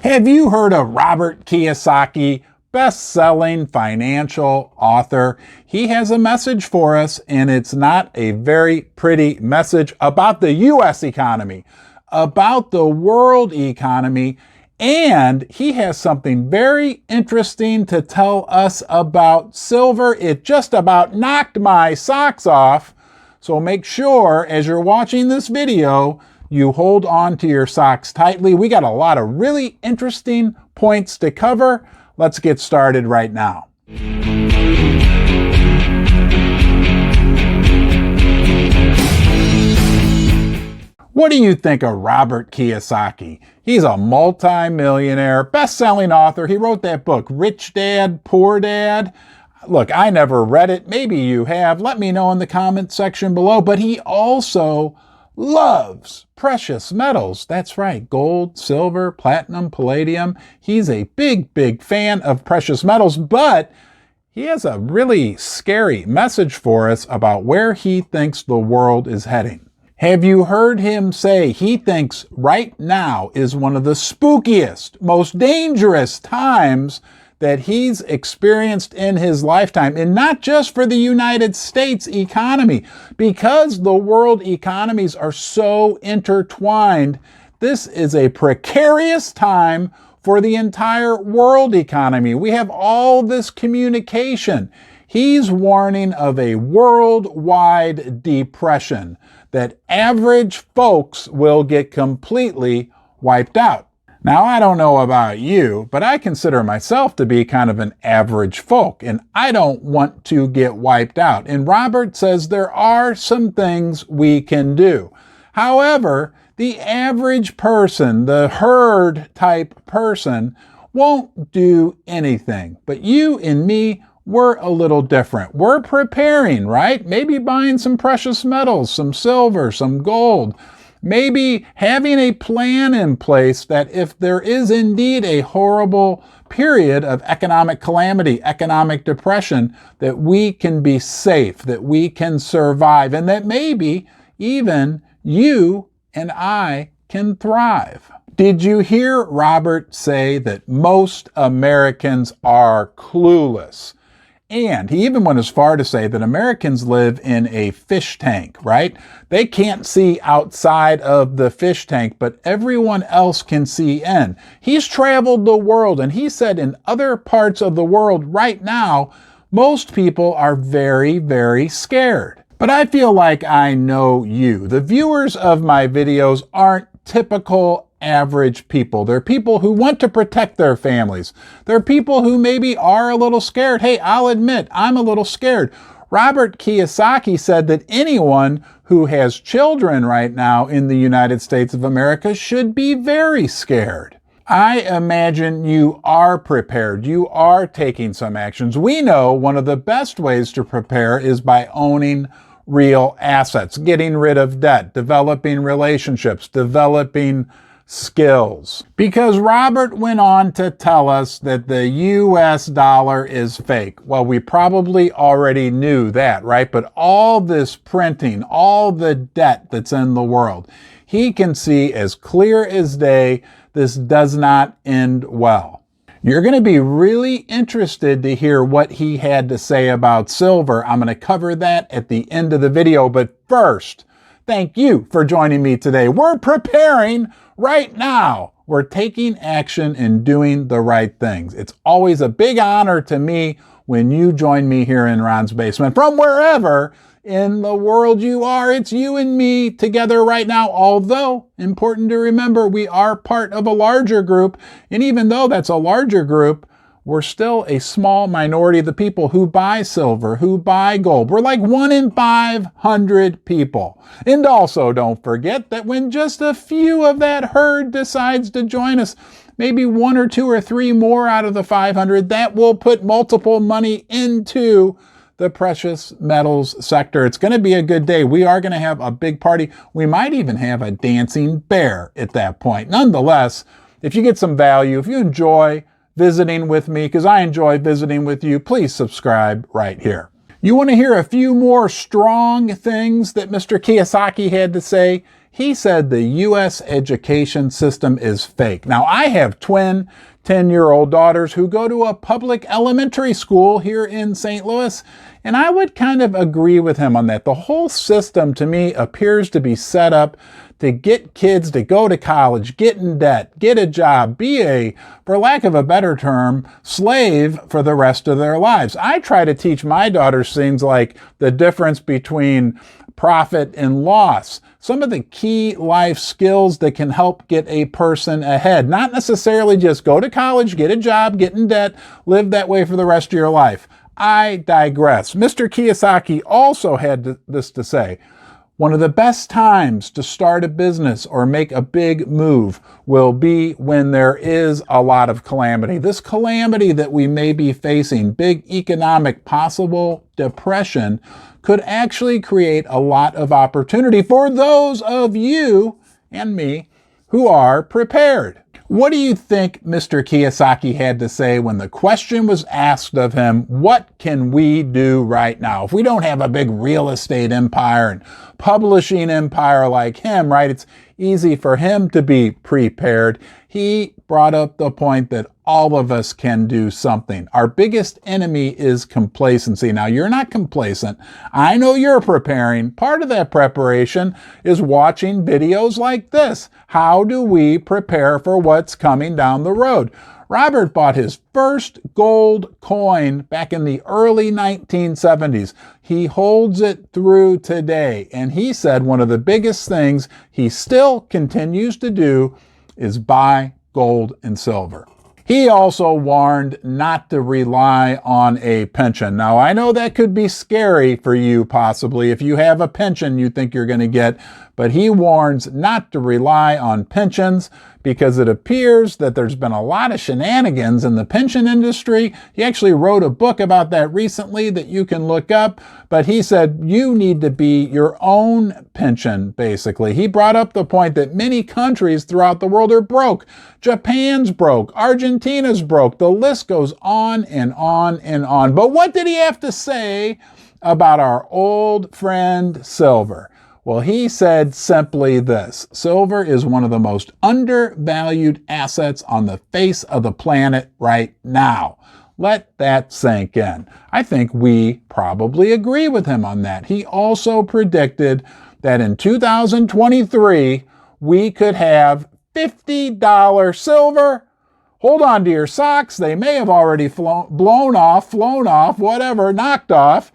Have you heard of Robert Kiyosaki, best-selling financial author? He has a message for us, and it's not a very pretty message about the U.S. economy, about the world economy, and he has something very interesting to tell us about silver. It just about knocked my socks off, so make sure as you're watching this video, you hold on to your socks tightly. We got a lot of really interesting points to cover. Let's get started right now. What do you think of Robert Kiyosaki? He's a multi-millionaire, best-selling author. He wrote that book, Rich Dad, Poor Dad. Look, I never read it. Maybe you have. Let me know in the comment section below. But he also loves precious metals. That's right. Gold, silver, platinum, palladium. He's a big fan of precious metals, but he has a really scary message for us about where he thinks the world is heading. Have you heard him say he thinks right now is one of the spookiest, most dangerous times that he's experienced in his lifetime, and not just for the United States economy, because the world economies are so intertwined. This is a precarious time for the entire world economy. We have all this communication. He's warning of a worldwide depression, that average folks will get completely wiped out. Now, I don't know about you, but I consider myself to be kind of an average folk, and I don't want to get wiped out. And Robert says there are some things we can do. However, the average person, the herd type person, won't do anything. But you and me, we're a little different. We're preparing, right? Maybe buying some precious metals, some silver, some gold. Maybe having a plan in place that if there is indeed a horrible period of economic calamity, economic depression, that we can be safe, that we can survive, and that maybe even you and I can thrive. Did you hear Robert say that most Americans are clueless? And he even went as far to say that Americans live in a fish tank, right? They can't see outside of the fish tank, but everyone else can see in. He's traveled the world, and he said in other parts of the world right now, most people are very scared. But I feel like I know you. The viewers of my videos aren't typical average people. They're people who want to protect their families. They're people who maybe are a little scared. Hey, I'll admit, I'm a little scared. Robert Kiyosaki said that anyone who has children right now in the United States of America should be very scared. I imagine you are prepared. You are taking some actions. We know one of the best ways to prepare is by owning real assets, getting rid of debt, developing relationships, developing skills. Because Robert went on to tell us that the US dollar is fake. Well, we probably already knew that, right? But all this printing, all the debt that's in the world, he can see as clear as day, this does not end well. You're going to be really interested to hear what he had to say about silver. I'm going to cover that at the end of the video. But first, thank you for joining me today. We're preparing right now. We're taking action and doing the right things. It's always a big honor to me when you join me here in Ron's Basement. From wherever in the world you are, it's you and me together right now. Although, important to remember, we are part of a larger group. And even though that's a larger group, we're still a small minority of the people who buy silver, who buy gold. We're like 1 in 500 people. And also don't forget that when just a few of that herd decides to join us, maybe 1 or 2 or 3 more out of the 500, that will put multiple money into the precious metals sector. It's going to be a good day. We are going to have a big party. We might even have a dancing bear at that point. Nonetheless, if you get some value, if you enjoy visiting with me, because I enjoy visiting with you, please subscribe right here. You want to hear a few more strong things that Mr. Kiyosaki had to say? He said the U.S. education system is fake. Now, I have twin 10-year-old daughters who go to a public elementary school here in St. Louis, and I would kind of agree with him on that. The whole system, to me, appears to be set up to get kids to go to college, get in debt, get a job, be a, for lack of a better term, slave for the rest of their lives. I try to teach my daughters things like the difference between profit and loss, some of the key life skills that can help get a person ahead. Not necessarily just go to college, get a job, get in debt, live that way for the rest of your life. I digress. Mr. Kiyosaki also had this to say. One of the best times to start a business or make a big move will be when there is a lot of calamity. This calamity that we may be facing, big economic possible depression, could actually create a lot of opportunity for those of you and me who are prepared. What do you think Mr. Kiyosaki had to say when the question was asked of him, what can we do right now? If we don't have a big real estate empire and publishing empire like him, right? It's easy for him to be prepared. He brought up the point that all of us can do something. Our biggest enemy is complacency. Now, you're not complacent. I know you're preparing. Part of that preparation is watching videos like this. How do we prepare for what's coming down the road? Robert bought his first gold coin back in the early 1970s. He holds it through today. And he said one of the biggest things he still continues to do is buy gold and silver. He also warned not to rely on a pension. Now, I know that could be scary for you, possibly. If you have a pension you think you're going to get, but he warns not to rely on pensions because it appears that there's been a lot of shenanigans in the pension industry. He actually wrote a book about that recently that you can look up, but he said you need to be your own pension, basically. He brought up the point that many countries throughout the world are broke. Japan's broke. Argentina's broke. The list goes on and on and on. But what did he have to say about our old friend silver? Well, he said simply this: silver is one of the most undervalued assets on the face of the planet right now. Let that sink in. I think we probably agree with him on that. He also predicted that in 2023, we could have $50 silver. Hold on to your socks. They may have already flown off, whatever, knocked off.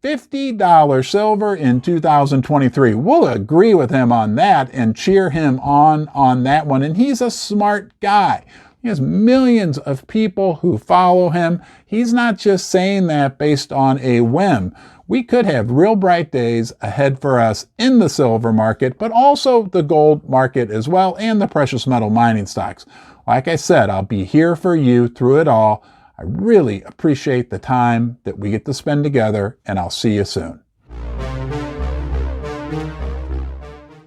$50 silver in 2023. We'll agree with him on that and cheer him on that one. And he's a smart guy. He has millions of people who follow him. He's not just saying that based on a whim. We could have real bright days ahead for us in the silver market, but also the gold market as well, and the precious metal mining stocks. Like I said, I'll be here for you through it all. I really appreciate the time that we get to spend together, and I'll see you soon.